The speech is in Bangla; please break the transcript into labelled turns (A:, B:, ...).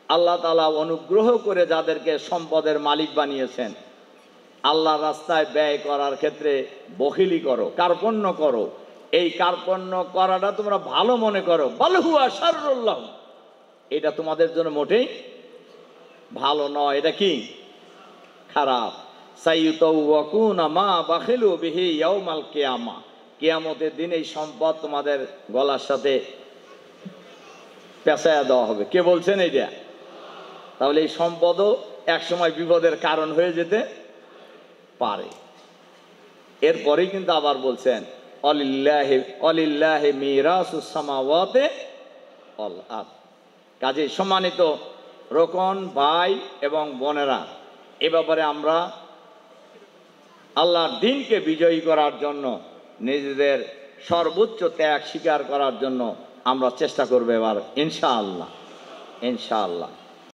A: আল্লাহ তাআলা অনুগ্রহ করে যাদেরকে সম্পদের মালিক বানিয়েছেন, আল্লাহর রাস্তায় ব্যয় করার ক্ষেত্রে বখিলি করো, কার্পণ্য করো। এই কার্পণ্য করাটা তোমরা ভালো মনে করো, বাল হুয়া শাররুল লাহুম, এটা তোমাদের জন্য মোটেই ভালো নয়, এটা কি খারাপ। সাইয়ুতাওয়াকুনা মা বাখিলু বিহি ইয়াউমাল কিয়ামা, কিয়ামতের দিন এই সম্পদ তোমাদের গলার সাথে পেঁচায়া দেওয়া হবে। কে বলছেন এইটা? তাহলে এই সম্পদও একসময় বিপদের কারণ হয়ে যেতে পারে। এরপরেই কিন্তু আবার বলছেন অলিল্লাহি মিরাসুস সামাওয়াতি ওয়াল আরদ। কাজে সম্মানিত রোকন ভাই এবং বোনেরা, এ ব্যাপারে আমরা আল্লাহর দ্বীনকে বিজয়ী করার জন্য নিজেদের সর্বোচ্চ ত্যাগ স্বীকার করার জন্য আমরা চেষ্টা করবো এবার ইনশাআল্লাহ, ইনশাআল্লাহ।